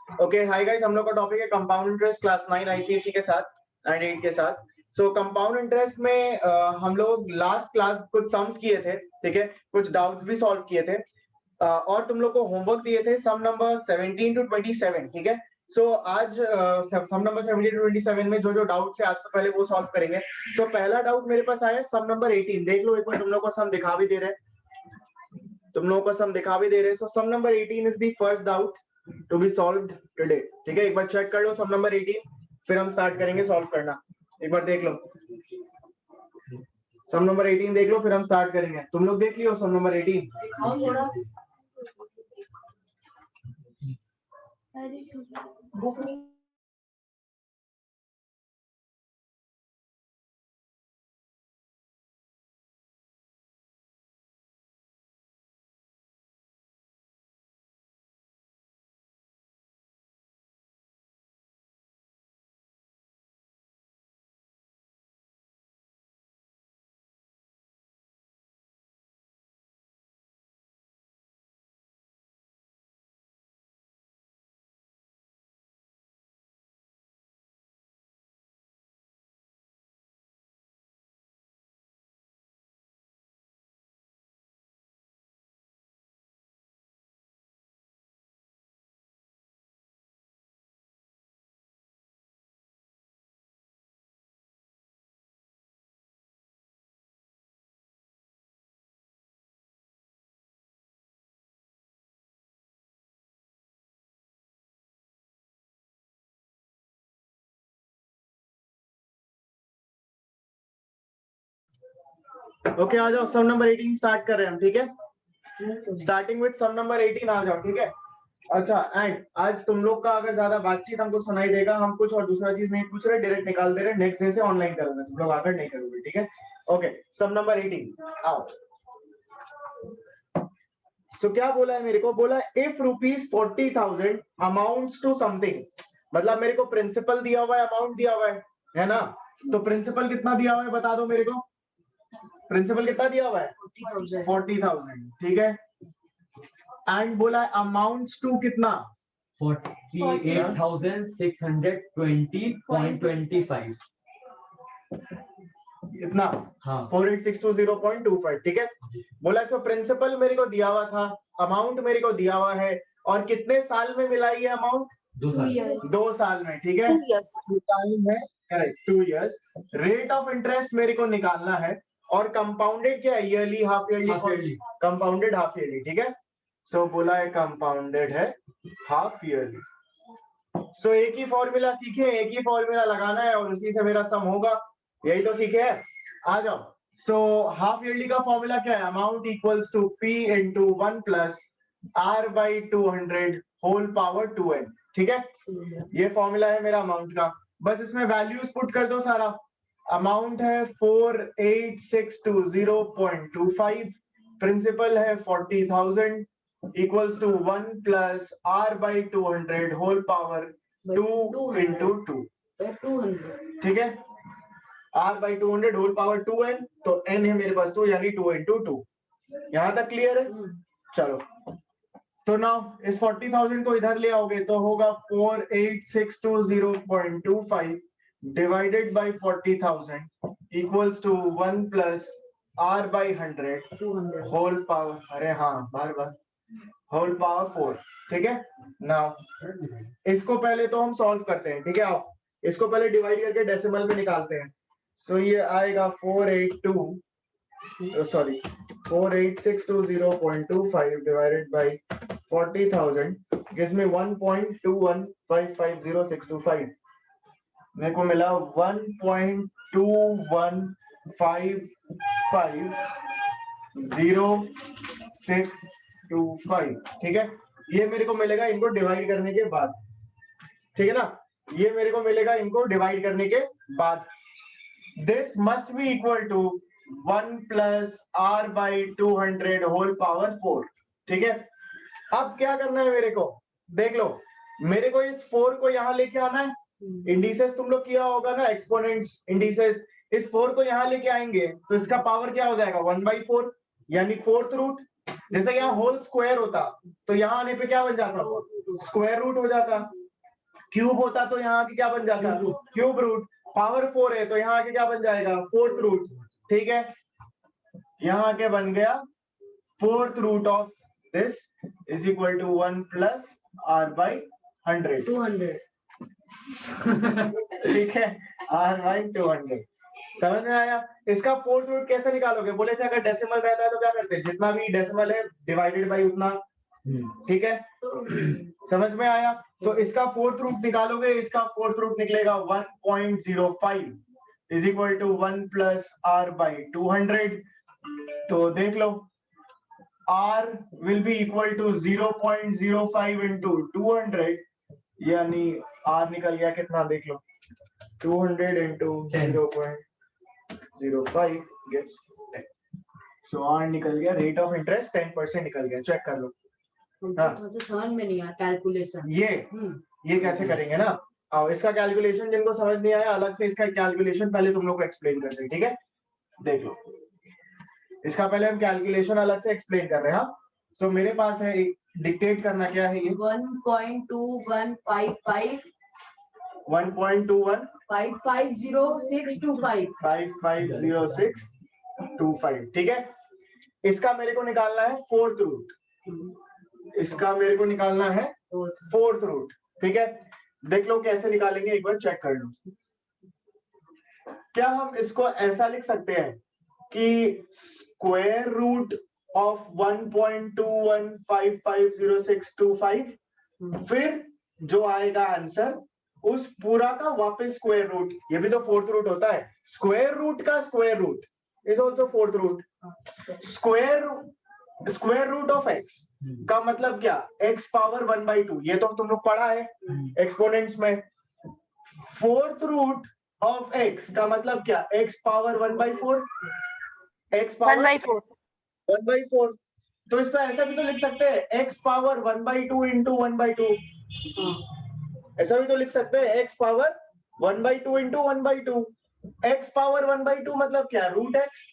Okay hi guys, हम लोग का टॉपिक है कंपाउंड इंटरेस्ट क्लास 9 आईसीएसई के साथ एंड 8 के साथ। सो कंपाउंड इंटरेस्ट में हम लोग लास्ट क्लास कुछ सम्स किए थे, ठीक है, कुछ डाउट्स भी सॉल्व किए थे और तुम लोग को होमवर्क दिए थे सम नंबर 17 टू 27, ठीक है। सो आज सम नंबर 17 टू 27 में जो जो डाउट्स है आज तो पहले वो सॉल्व करेंगे। सो पहला डाउट मेरे पास आया सम नंबर 18, देख लो एक बार, तुम लोग को सम दिखा भी दे रहे हैं, तुम लोगों को सम दिखा भी दे रहे हैं। So sum number 18 is the first doubt to be solved today, ठीक है। एक बार चेक कर लो सम नंबर 18, फिर हम स्टार्ट करेंगे सॉल्व करना। एक बार देख लो सम नंबर 18, देख लो फिर हम स्टार्ट करेंगे। तुम लोग देख लियो सम नंबर 18। ओके आ जाओ, सम नंबर 18 स्टार्ट कर रहे हैं हम, ठीक है। स्टार्टिंग विद सम नंबर 18 आ जाओ, ठीक है। अच्छा एंड आज तुम लोग का अगर ज्यादा बातचीत हमको सुनाई देगा, हम कुछ और दूसरा चीज नहीं पूछ रहे, डायरेक्ट निकाल दे रहे, नेक्स्ट डे से ऑनलाइन करोगे तुम लोग, आकर नहीं करोगे, ठीक है। ओके सम नंबर 18 आओ। सो क्या बोला है मेरे को, बोला if rupees 40,000 amounts to something, मतलब मेरे को प्रिंसिपल दिया हुआ है, अमाउंट दिया हुआ है ना। तो प्रिंसिपल कितना दिया हुआ है बता दो मेरे को, प्रिंसिपल कितना दिया हुआ है 40,000, ठीक है। एंड बोला है अमाउंट्स टू कितना 48,620.25 इतना, हाँ 48,620.25, ठीक है। बोला तो प्रिंसिपल मेरे को दिया हुआ था, अमाउंट मेरे को दिया हुआ है, और कितने साल में मिला ये अमाउंट 2 साल 2 साल में, ठीक है। टाइम है correct 2 years. Rate of interest मेरे को निकालना है, और कंपाउंडेड क्या है, yearly half yearly, compounded half yearly, ठीक है। सो बोला है कंपाउंडेड है हाफ ईयरली। सो एक ही फॉर्मूला सीखे, एक ही फॉर्मूला लगाना है और उसी से मेरा सम होगा, यही तो सीखे है। आ जाओ। सो हाफ ईयरली का फॉर्मूला क्या है, amount equals to P into 1 plus R by 200 whole power 2n, ठीक है। ये फॉर्मूला है मेरा अमाउंट का, बस इसमें वैल्यूज पुट कर दो सारा। अमाउंट है 48,620.25, प्रिंसिपल है 40,000 equals to 1 plus R by 200 whole power 2 into 2, ठीक है। Are by 200 whole power 2n, तो n है मेरे पास 2, यानी 2 इंटू 2। यहां तक क्लियर है। चलो तो नाउ इस 40,000 को इधर ले आओगे तो होगा 48,620.25 divided by 40,000 equals to 1 plus R by 100 whole power, अरे हाँ बार बार, होल पावर 4, ठीक है। नाउ इसको पहले तो हम सॉल्व करते हैं, ठीक है। आप इसको पहले डिवाइड करके डेसिमल में निकालते हैं। सो ये आएगा 48,620.25 divided by 40,000 gives me 1.21550,625। मेरे को मिला 1.21550,625, ठीक है। ये मेरे को मिलेगा इनको डिवाइड करने के बाद, ठीक है ना। ये मेरे को मिलेगा इनको डिवाइड करने के बाद। This must be equal to 1 plus r by 200 whole power 4, ठीक है। अब क्या करना है मेरे को, देख लो, मेरे को इस 4 को यहां लेके आना है। इंडिसेस तुम लोग किया होगा ना, एक्सपोनेंट्स इंडिसेस, इस 4 को यहां लेके आएंगे तो इसका पावर क्या हो जाएगा 1/4, यानी 4th रूट। जैसे यहाँ होल स्क्वायर होता तो यहाँ आने पे क्या बन जाता, स्क्वायर रूट हो जाता, क्यूब होता तो यहाँ की क्या बन जाता, क्यूब रूट। पावर 4 है तो यहाँ के क्या बन जाएगा, फोर्थ रूट। ठीक है, यहाँ के बन गया fourth root of this is equal to 1 plus R by 100, 200। ठीक है, आर बाई 200। समझ में आया? इसका फोर्थ रूट कैसे निकालोगे? बोले थे अगर डेसिमल रहता है तो क्या करते हैं, जितना भी डेसिमल है डिवाइडेड बाई उतना। ठीक है, समझ में आया? तो इसका फोर्थ रूट निकालोगे, इसका फोर्थ रूट निकलेगा 1.05 is equal to 1 plus R by 200। तो देख लो, r will be equal to 0.05 into 200, यानी r निकल गया कितना, देख लो, 200 into 0.05 gets 10. So r निकल गया, रेट ऑफ इंटरेस्ट 10% निकल गया। चेक कर लो। समझ में नहीं आया कैलकुलेशन। ये कैसे करेंगे ना, और इसका कैलकुलेशन जिनको समझ नहीं आया, अलग से इसका कैलकुलेशन पहले तुम लोग को एक्सप्लेन करते हैं। ठीक है, देख लो, इसका पहले हम कैलकुलेशन अलग से एक्सप्लेन कर रहे हैं। सो मेरे पास है एक, डिक्टेट करना क्या है ये, 1.2155 1.21 550625 550625। ठीक है, इसका मेरे को निकालना है फोर्थ रूट, इसका मेरे को निकालना है फोर्थ रूट। ठीक है, देख लो कैसे निकालेंगे, एक बार चेक कर लो। क्या हम इसको ऐसा लिख सकते हैं कि स्क्वायर रूट ऑफ 1.21550625, फिर जो आएगा आंसर उस पूरा का वापस स्क्वायर रूट, ये भी तो फोर्थ रूट होता है, स्क्वायर रूट का square root is also fourth root. Square root of X का मतलब क्या, एक्स पावर 1/2, ये तो तुम लोग पढ़ा है एक्सपोनेंट्स में। फोर्थ रूट ऑफ एक्स का मतलब क्या, एक्स पावर 1/4, एक्स पावर 1/4। तो इसको ऐसा भी तो लिख सकते हैं, एक्स पावर 1/2 इंटू 1/2, ऐसा भी तो लिख सकते हैं, x power 1/2 into 1/2। X power 1/2 मतलब क्या, रूट एक्स।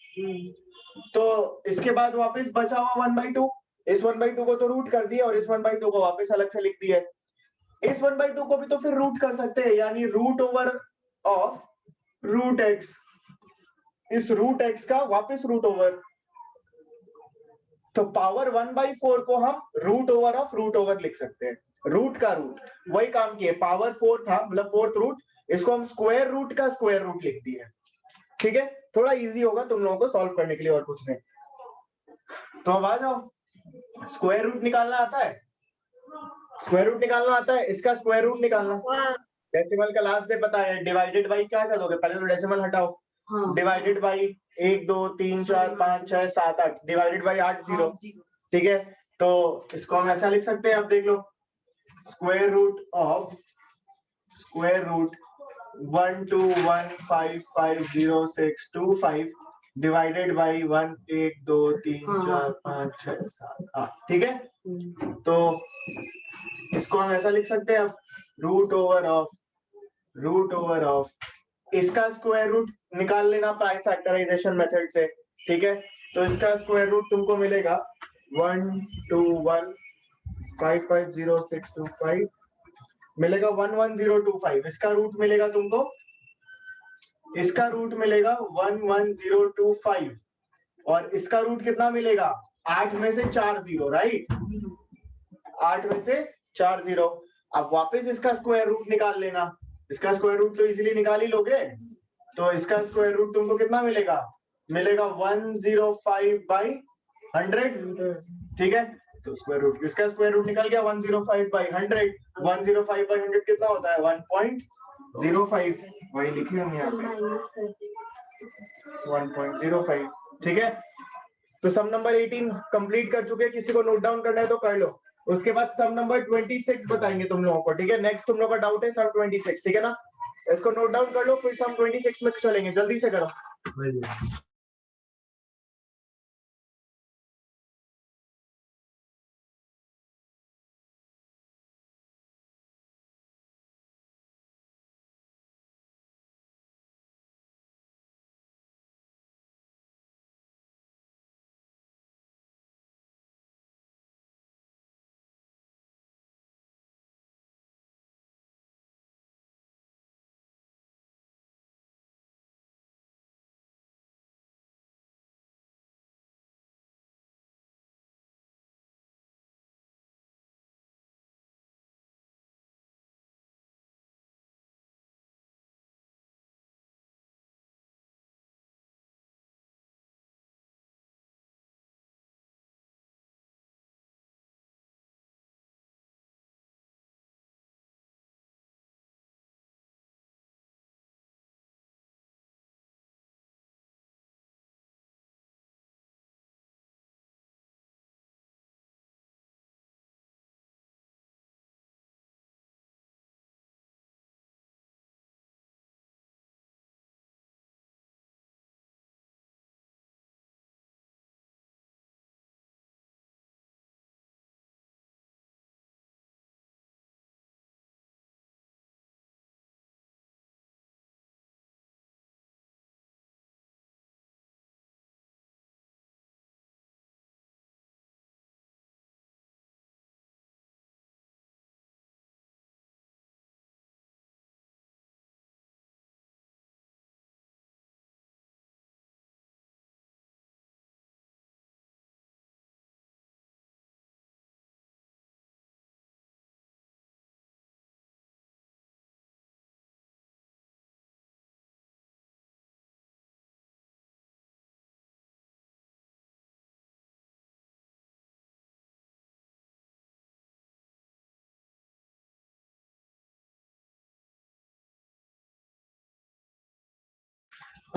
तो इसके बाद वापस बचा हुआ 1/2, इस 1/2 को तो रूट कर दिया और इस 1/2 को वापस अलग से लिख दिया। इस 1/2 को भी तो फिर रूट कर सकते हैं, यानी root over of root X, इस रूट एक्स का वापस रूट ओवर। तो पावर 1/4 को हम root over of root over लिख सकते हैं, रूट का रूट। वही काम किए, पावर 4 था मतलब फोर्थ रूट, इसको हम स्क्वायर रूट का स्क्वायर रूट लिख दिए। ठीक है, थोड़ा इजी होगा तुम लोगों को सॉल्व करने के लिए, और कुछ नहीं। तो अब आ जाओ, स्क्वायर रूट निकालना आता है, स्क्वायर रूट निकालना आता है, इसका स्क्वायर रूट निकालना। डेसिमल का लास्ट डे पता है, डिवाइडेड बाई क्या कर दोगे, पहले तो डेसिमल हटाओ, डिवाइडेड बाई 1 2 3 4 5 6 7 8, डिवाइडेड बाई 8 0। ठीक है, तो इसको हम ऐसा लिख सकते हैं, अब देख लो, square root of 121550625 divided by 1 1 2 3 4 5 6 7 8। ठीक है, तो इसको हम ऐसा लिख सकते हैं, अब रूट ओवर ऑफ इसका स्क्वायर रूट निकाल लेना प्राइम फैक्टराइजेशन मेथड से। ठीक है, तो इसका स्क्वायर रूट तुमको मिलेगा 121550625 मिलेगा 11025। इसका रूट मिलेगा तुमको, इसका रूट मिलेगा 11025, और इसका रूट कितना मिलेगा, 8 में से 4 जीरो, राइट, 8 में से 4 जीरो। अब वापस इसका स्क्वायर रूट निकाल लेना, इसका स्क्वायर रूट तो इजीली निकाल ही लोगे। तो इसका स्क्वायर रूट तुमको कितना मिलेगा, मिलेगा 105/100। ठीक है, तो स्क्वायर रूट, इसका स्क्वायर रूट निकल गया 105/100। 105/100 कितना होता है, 1.05, वही लिखे हम यहाँ पे 1.05। ठीक है, तो सम नंबर 18 कंप्लीट कर चुके हैं, किसी को नोट डाउन करना है तो कर लो। उसके बाद सम नंबर 26 बताएंगे तुम लोगों को। ठीक है, नेक्स्ट तुम लोग का डाउट है सम 26, ठीक है ना, इसको नोट डाउन कर लो, फिर सम 26 में चलेंगे, जल्दी से करो।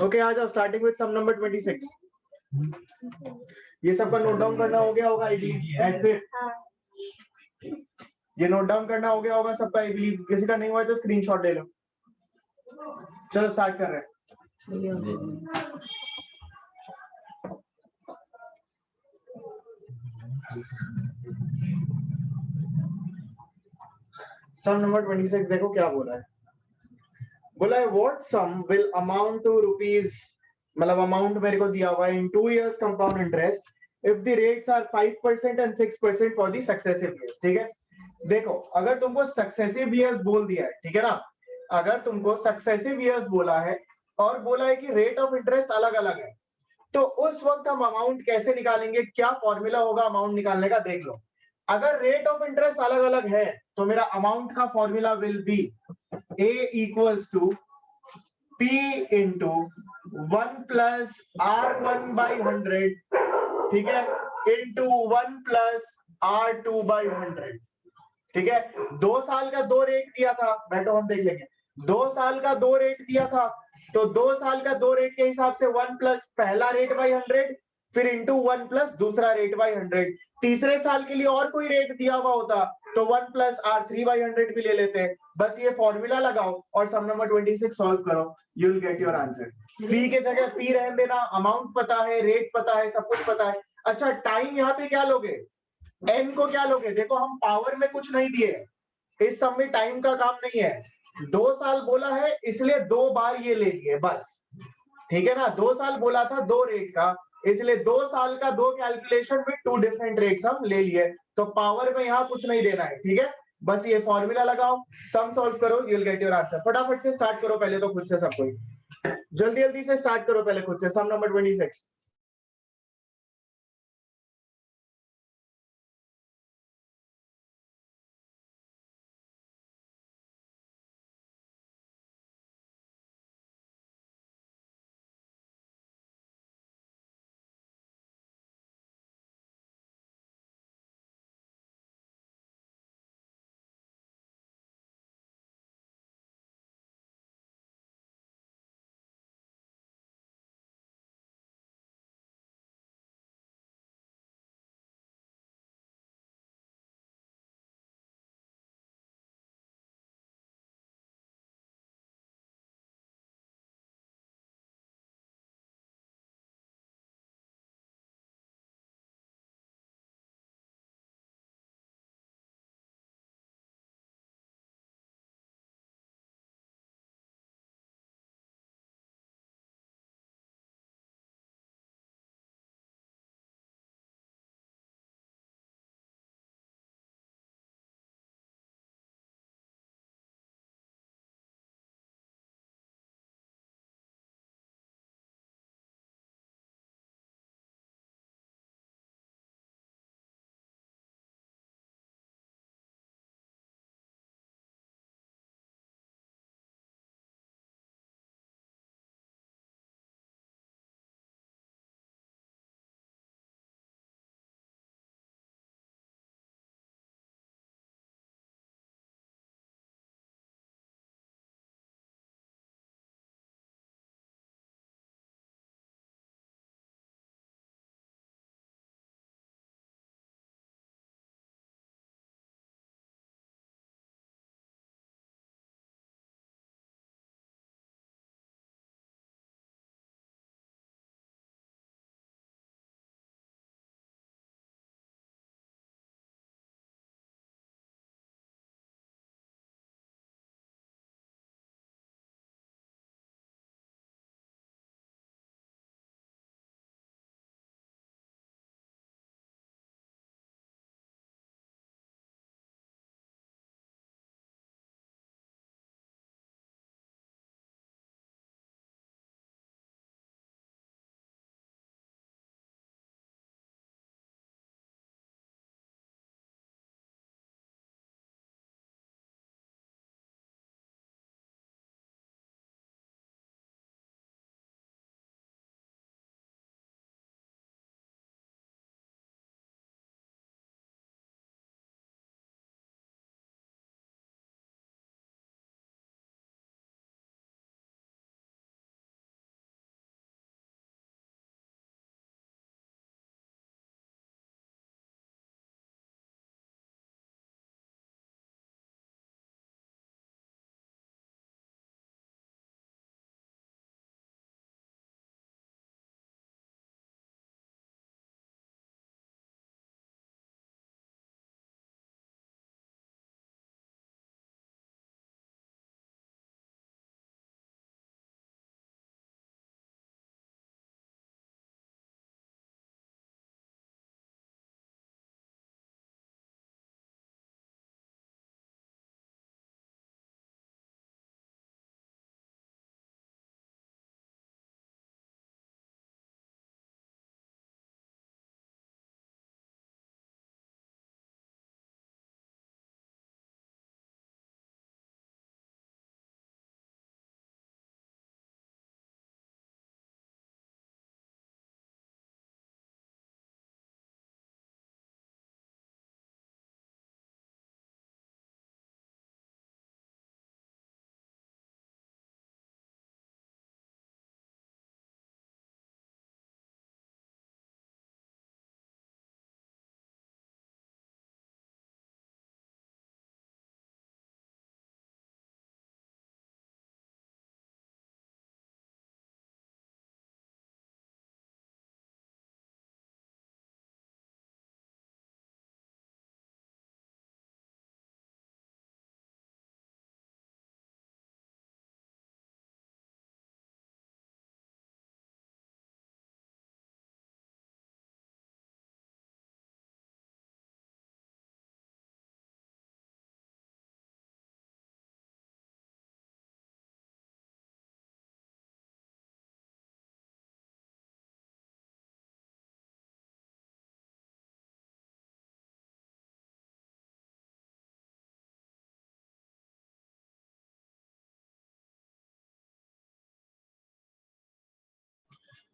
ओके आ जाओ, स्टार्टिंग विद सम नंबर 26। ये सबका नोट डाउन करना हो गया होगा आई बिलीव, ऐसे ये नोट डाउन करना हो गया होगा सबका आई बिलीव। किसी का नहीं हुआ तो स्क्रीनशॉट ले लो। चलो स्टार्ट कर रहे हैं। सम नंबर 26 देखो क्या बोला है। बोला है what sum will amount to rupees, मतलब अमाउंट मेरे को दिया हुआ है in 2 years compound interest if the rates are 5% and 6% for the successive years. ठीक है, देखो अगर तुमको सक्सेसिव ईयर्स बोल दिया है, ठीक है ना, अगर तुमको सक्सेसिव ईयर्स बोला है और बोला है कि रेट ऑफ इंटरेस्ट अलग अलग है, तो उस वक्त हम अमाउंट कैसे निकालेंगे, क्या फॉर्मूला होगा अमाउंट निकालने का, देख लो। अगर रेट ऑफ इंटरेस्ट अलग अलग है तो मेरा अमाउंट का formula will be A equals to P into 1 plus R1/100, ठीक है, इंटू 1 प्लस R2/100। ठीक है, 2 साल का 2 रेट दिया था, बैठो हम देख लेंगे। 2 साल का 2 रेट दिया था, तो 2 साल का 2 रेट के हिसाब से 1 प्लस पहला रेट बाई 100, फिर इंटू 1 प्लस दूसरा रेट बाई 100। तीसरे साल के लिए और कोई रेट दिया हुआ होता तो 1 प्लस R3/100 भी ले लेते। बस ये फॉर्मूला लगाओ और सम नंबर 26 सॉल्व करो, you will get your answer. P के जगह पी रहने देना, अमाउंट पता है, रेट पता है, सब कुछ पता है। अच्छा टाइम यहाँ पे क्या लोगे, एन को क्या लोगे, देखो हम पावर में कुछ नहीं दिए, इस सब में टाइम का काम नहीं है। 2 साल बोला है इसलिए 2 बार ये ले लिए बस, ठीक है ना। 2 साल बोला था 2 रेट का, इसलिए 2 साल का 2 कैलकुलेशन में 2 डिफरेंट रेट्स हम ले लिए, तो पावर में यहां कुछ नहीं देना है। ठीक है, बस ये फॉर्मूला लगाओ, सम सॉल्व करो, you will get your answer. फटाफट से स्टार्ट करो पहले तो खुद से, सब कोई जल्दी जल्दी से स्टार्ट करो पहले खुद से, सम नंबर 26।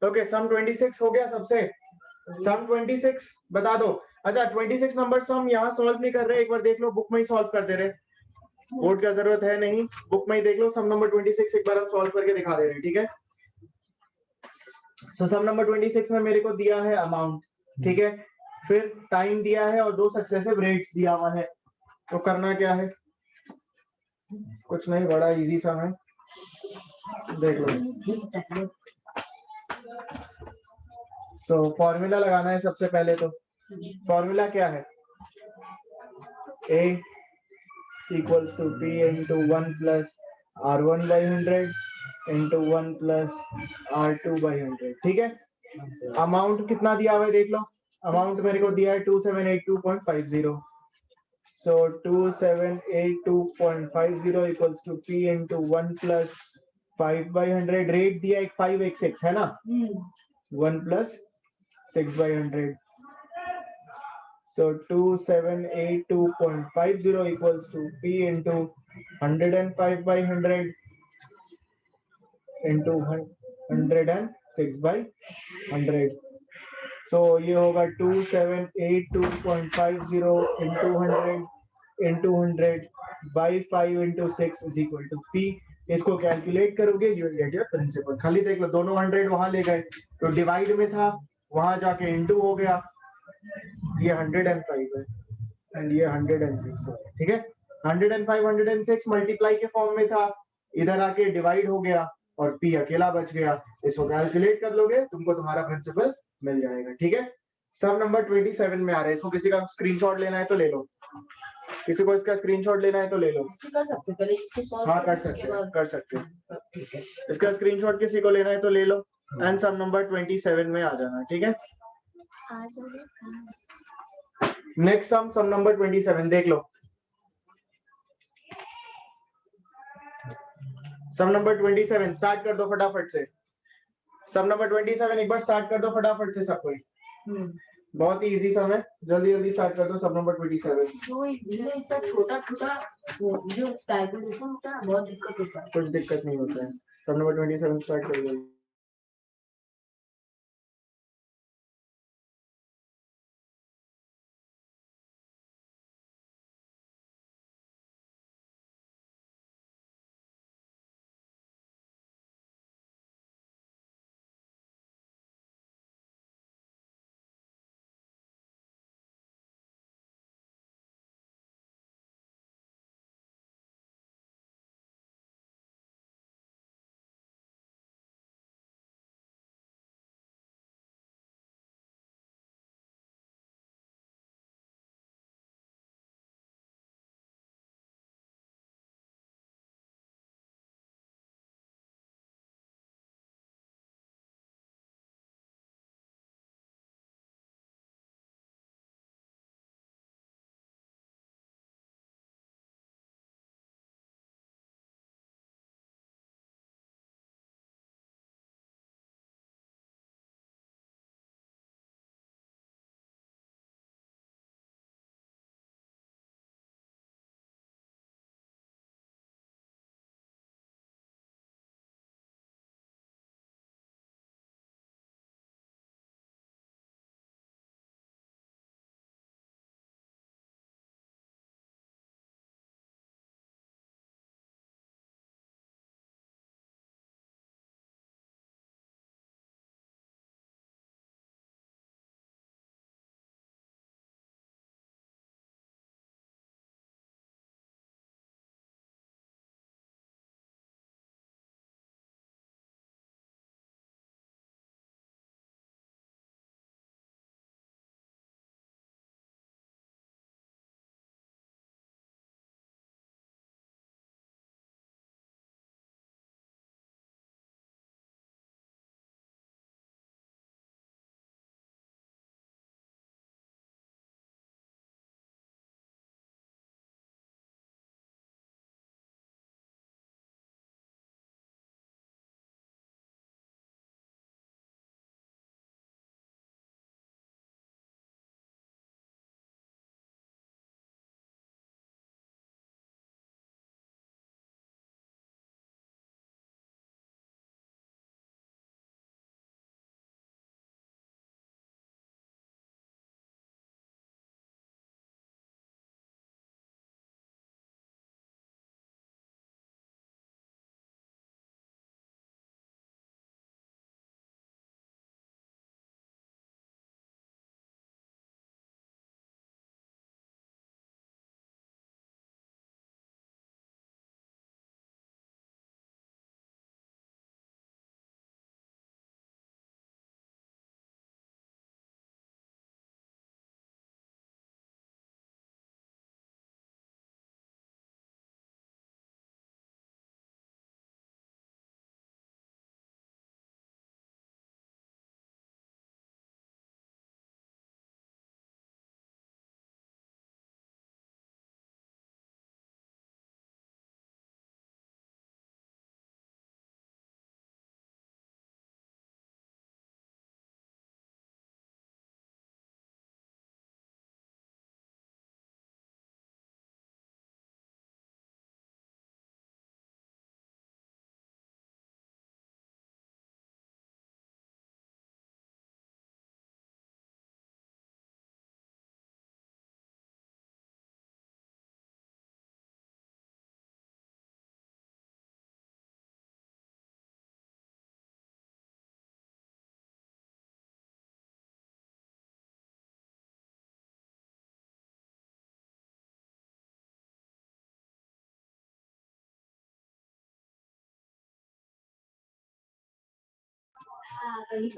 ओके, सम 26 हो गया सबसे। सम 26 बता दो। अच्छा, 26 नंबर सम यहाँ सॉल्व नहीं कर रहे, एक बार देख लो, बुक में ही सॉल्व कर दे रहे, बोर्ड का जरूरत है नहीं, बुक में ही देख लो। सम नंबर 26 एक बार हम सॉल्व करके दिखा दे रहे हैं, ठीक है। सम नंबर 26 में मेरे को दिया है अमाउंट, ठीक है, फिर टाइम दिया है और दो सक्सेसिव रेट्स दिया हुआ है। तो करना क्या है, कुछ नहीं, बड़ा इजी सा है, देख लो। सो फॉर्मूला लगाना है सबसे पहले। तो फॉर्मूला क्या है, a equals to p into 1 plus r1/100 into 1 plus r2/100, ठीक है। अमाउंट कितना दिया हुआ है देख लो, अमाउंट मेरे को दिया है 2782.50। So 2782.50 equals to p into 1 plus 5/100, rate दिया एक 5 एक 6 है ना, 1 plus 6/100। So 2782.50 equals to P into 105/100 into 106/100। So ये होगा 2782.50 into 100 into 100 by 5 into 6 is equal to P। इसको कैलकुलेट करोगे you will get your principal. खाली देख लो, दोनों 100 वहां ले गए, तो डिवाइड में था, वहां जाके इंटू हो गया, ये 105 है एंड ये 106 है, ठीक है। 105 106 मल्टीप्लाई के फॉर्म में था, इधर आके डिवाइड हो गया और p अकेला बच गया। इसको कैलकुलेट कर लोगे, तुमको तुम्हारा प्रिंसिपल मिल जाएगा, ठीक है। सम नंबर 27 में आ रहा है, इसको किसी का स्क्रीनशॉट लेना है तो ले लो, किसी को इसका स्क्रीनशॉट लेना है तो ले लो। कर सकते पहले इसको सॉल्व हाँ कर सकते हैं, कर सकते हैं, ठीक है। इसका स्क्रीनशॉट किसी को लेना है तो ले लो एंड सम नंबर 27 में आ जाना, ठीक है। नेक्स्ट सम नंबर 27 देख लो। सम नंबर 27 स्टार्ट कर दो फटाफट से। सम नंबर 27 एक बार स्टार्ट कर दो फटाफट से सब कोई। बहुत ही इजी सम है, जल्दी जल्दी स्टार्ट कर दो सम नंबर 27। जो इतना छोटा छोटा जो कैलकुलेशन होता है बहुत दिक्कत होता है। कुछ दिक्कत नहीं होता है। सम नंबर 27 स्टार्ट कर दो।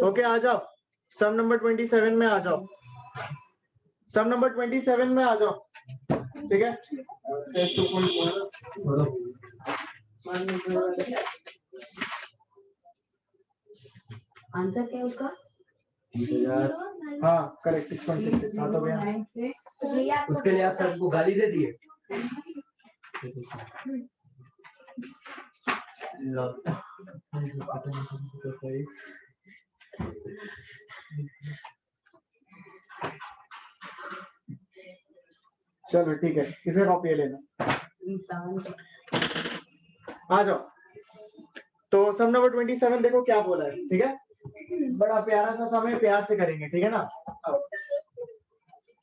ओके आ जाओ, सम नंबर 27 में आ जाओ, सम नंबर 27 में आ जाओ, ठीक है। आंसर क्या है उसका? हाँ करेक्ट, 6.66 हाँ तो गया। उसके लिए आप सबको गाली दे दिए। चलो ठीक है, किसे कॉपी लेना, आ जाओ। तो सम नंबर 27 देखो क्या बोला है, ठीक है। बड़ा प्यारा सा समय प्यार से करेंगे, ठीक है ना,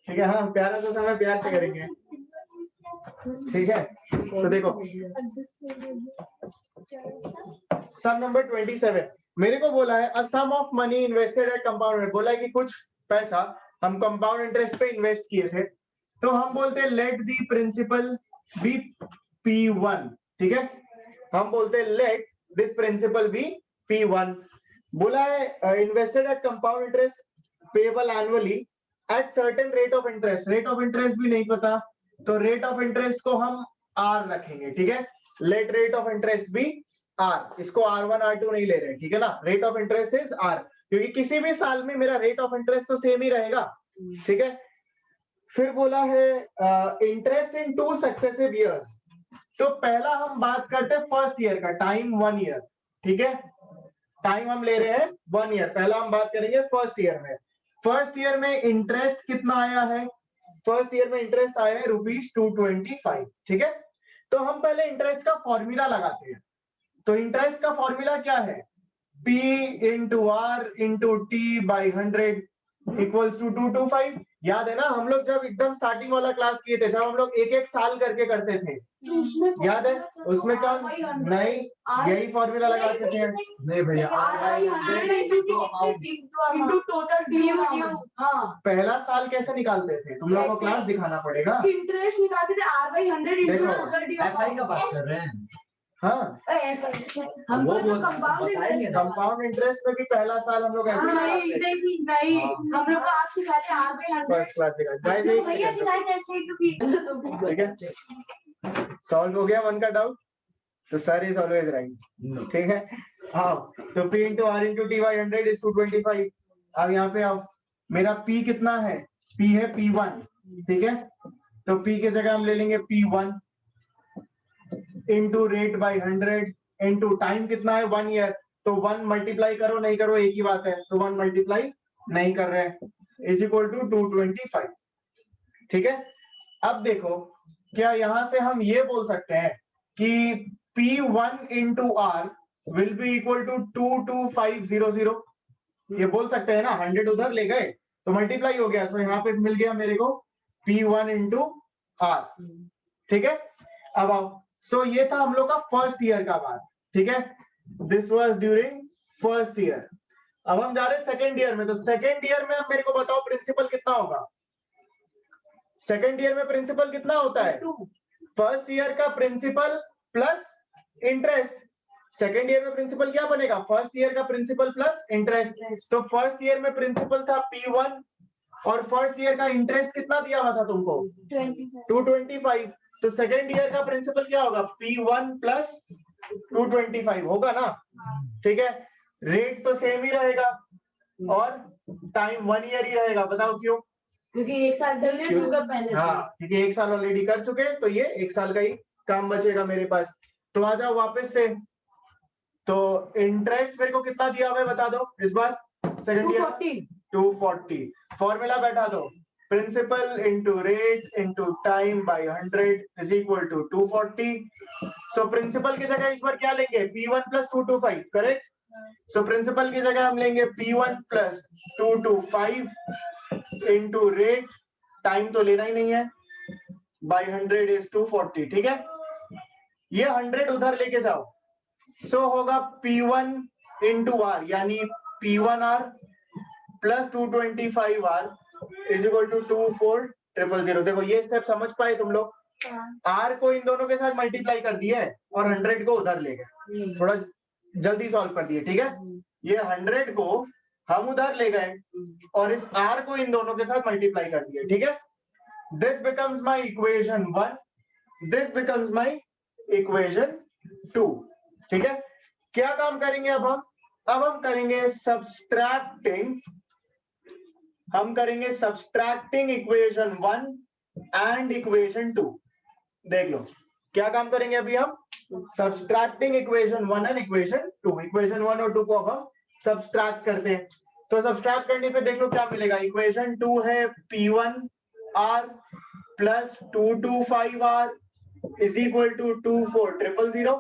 ठीक है। हाँ प्यारा सा समय प्यार से करेंगे, ठीक है। तो देखो सम नंबर 27 मेरे को बोला है, a sum of money invested at compound, बोला है कि कुछ पैसा हम कंपाउंड इंटरेस्ट पे इन्वेस्ट किए थे, तो हम बोलते हैं let the principal B P1, ठीक है। हम बोलते हैं let this principle B P1। बोला है invested at compound interest payable annually at certain rate of interest, rate of interest भी नहीं पता, तो रेट ऑफ इंटरेस्ट को हम R रखेंगे, ठीक है। Let rate of interest be R, इसको R1 R2 नहीं ले रहे, ठीक है ना। Rate of interest is R, क्योंकि किसी भी साल में मेरा रेट ऑफ इंटरेस्ट तो सेम ही रहेगा, ठीक है। फिर बोला है इंटरेस्ट इन 2 सक्सेसिव ईयर्स, तो पहला हम बात करते हैं फर्स्ट ईयर का, टाइम 1 ईयर, ठीक है। टाइम हम ले रहे हैं 1 ईयर, पहला हम बात करेंगे फर्स्ट ईयर में। फर्स्ट ईयर में इंटरेस्ट कितना आया है, फर्स्ट ईयर में इंटरेस्ट आया है ₹225, ठीक है। तो हम पहले इंटरेस्ट का फॉर्मूला लगाते हैं, तो इंटरेस्ट का फॉर्मूला क्या है, P into R into T by 100 equals to 225। याद है ना, हम लोग जब एकदम स्टार्टिंग वाला क्लास किए थे, जब हम लोग एक एक साल करके करते थे, याद है उसमें कम नहीं, यही फॉर्मूला लगाते थे। नहीं भैया, पहला साल कैसे निकालते थे, तुम लोग को क्लास दिखाना पड़ेगा। इंटरेस्ट निकालते थे R/100 FI का बात कर रहे हैं। हाँ हम वो कंपाउंड इंटरेस्ट में भी पहला साल हम लोग ऐसे नहीं हम लोग को आप सिखाते R/100 फर्स्ट क्लास दिखा, ठीक है। सॉल्व हो गया मन का डाउट, तो सर इज ऑलवेज राइट, ठीक है। हाँ तो P into R into T by 100 is 225। अब यहाँ पे आओ, मेरा P कितना है, P है P1, ठीक है। तो P के जगह हम ले लेंगे P1 into rate by 100 into time कितना है 1 ईयर, तो 1 मल्टीप्लाई करो नहीं करो एक ही बात है, तो 1 मल्टीप्लाई नहीं कर रहे हैं, इज इक्वल टू 225, ठीक है। अब देखो क्या यहां से हम ये बोल सकते हैं कि P1 into R will be equal to 22500, ये बोल सकते हैं ना, 100 उधर ले गए तो मल्टीप्लाई हो गया, तो यहाँ पे मिल गया मेरे को P1 इंटू आर, ठीक है। अब आओ, सो ये था हम लोग का फर्स्ट ईयर का बात, ठीक है। This was during first year. अब हम जा रहे हैं सेकेंड ईयर में, तो सेकेंड ईयर में अब मेरे को बताओ प्रिंसिपल कितना होगा। सेकेंड ईयर में प्रिंसिपल कितना होता है, फर्स्ट ईयर का principal plus interest. Second year में प्रिंसिपल क्या बनेगा, फर्स्ट ईयर का प्रिंसिपल प्लस इंटरेस्ट। तो फर्स्ट ईयर में प्रिंसिपल था P1 और फर्स्ट ईयर का इंटरेस्ट कितना दिया हुआ था तुमको 225, तो सेकेंड ईयर का प्रिंसिपल क्या होगा, P1 प्लस 225 होगा ना, ठीक है। रेट तो सेम ही रहेगा और टाइम 1 ईयर ही रहेगा, बताओ क्यों, क्योंकि एक साल कर चुका पहले। हाँ क्योंकि एक साल ऑलरेडी कर चुके, तो ये एक साल का ही काम बचेगा मेरे पास। तो आ जाओ वापस से, तो इंटरेस्ट मेरे को कितना दिया हुआ है बता दो इस बार, सेकंड ईयर 240, फॉर्मूला बैठा दो, principal into rate into time by 100 is equal to 240। So principal की जगह इस बार क्या लेंगे, P1 प्लस 225, करेक्ट। सो प्रिंसिपल की जगह हम लेंगे P1 plus 225 into rate, time तो लेना ही नहीं है, बाई 100 इज 240, ठीक है। ये 100 उधर लेके जाओ, सो होगा P1 इंटू आर, यानी P1R plus 225R is equal to 24000। देखो ये स्टेप समझ पाए तुम लोग, R को इन दोनों के साथ मल्टीप्लाई कर दिया है और 100 को उधर ले गए, थोड़ा जल्दी सॉल्व कर दिए, ठीक है। ये 100 को हम उधर ले गए और इस r को इन दोनों के साथ मल्टीप्लाई कर दिया, ठीक है। This becomes my equation 1, this becomes my equation 2, ठीक है। क्या काम करेंगे अब हम करेंगे सब्सट्रैक्टिंग इक्वेशन 1 एंड इक्वेशन 2। देख लो क्या काम करेंगे अभी हम, subtracting equation 1 and equation 2। Equation 1 और 2 को अब हम सब्सट्रैक्ट करते हैं, तो सब्सट्रैक्ट करने पे देख लो क्या मिलेगा। इक्वेशन 2 है P1R plus 225R is equal to 24000,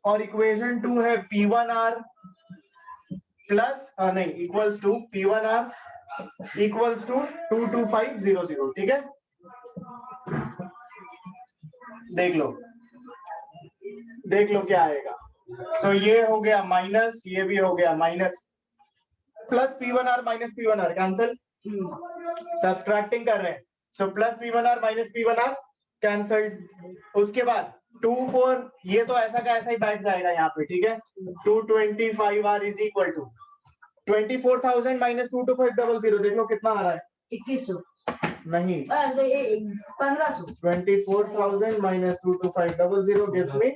और इक्वेशन 2 है P1R प्लस नहीं equals to P1R equals to 22500, ठीक है। देख लो क्या आएगा। सो ये हो गया माइनस, ये भी हो गया minus, plus P1R minus P1R cancel, subtracting कर रहे हैं, so plus P1R minus P1R cancelled. उसके बाद 24, ये तो ऐसा का ऐसा ही बैठ जाएगा यहाँ पे, ठीक है। 225R is equal to 24,000 minus 22500, देख लो कितना आ रहा है, 2100 नहीं 1500। 24,000 माइनस 22500 गिव्स मी,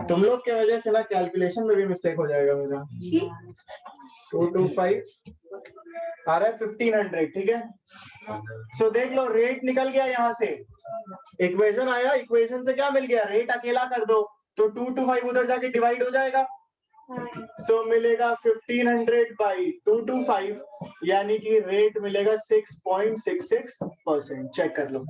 तुम लोग की वजह से ना कैलकुलेशन में भी मिस्टेक हो जाएगा मेरा। 225 आ रहा है 1500, ठीक है। सो देख लो रेट निकल गया यहाँ से, इक्वेशन आया, इक्वेशन से क्या मिल गया, रेट अकेला कर दो तो 2 to 5 उधर जाके डिवाइड हो जाएगा। सो मिलेगा 1500 बाई 2 to 5, यानी कि रेट मिलेगा 6.66%। चेक कर लो,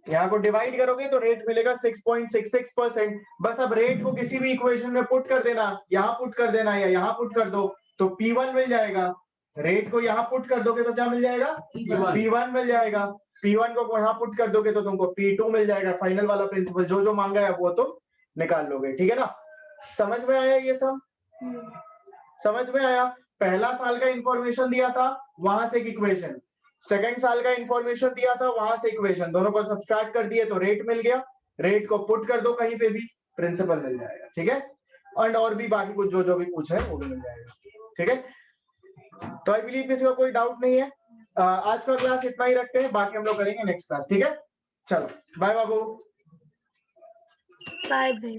यहाँ को डिवाइड करोगे तो रेट मिलेगा 6.66%। बस अब रेट को किसी भी इक्वेशन में पुट कर देना, यहाँ पुट कर देना या यहाँ पुट कर दो तो P1 मिल जाएगा। रेट को यहाँ पुट कर दोगे तो क्या मिल जाएगा, P1 मिल जाएगा। P1 को यहाँ पुट कर दोगे तो तुमको P2 मिल जाएगा। फाइनल वाला प्रिंसिपल जो जो मांगा है वो तुम निकाल लोगे, ठीक है ना। समझ में आया ये सब, समझ में आया। पहला साल का इंफॉर्मेशन दिया था, वहां से एक इक्वेशन, सेकंड साल का इंफॉर्मेशन दिया था, वहां से इक्वेशन, दोनों को सब्सट्रैक्ट कर दिए तो रेट मिल गया। रेट को पुट कर दो कहीं पे भी, प्रिंसिपल मिल जाएगा, ठीक है। एंड और भी बाकी कुछ जो जो भी पूछे वो भी मिल जाएगा, ठीक है। तो आई बिलीव किसी को कोई डाउट नहीं है। आज का क्लास इतना ही रखते हैं, बाकी हम लोग करेंगे नेक्स्ट क्लास, ठीक है। चलो बाय बाबू, बाय बाय।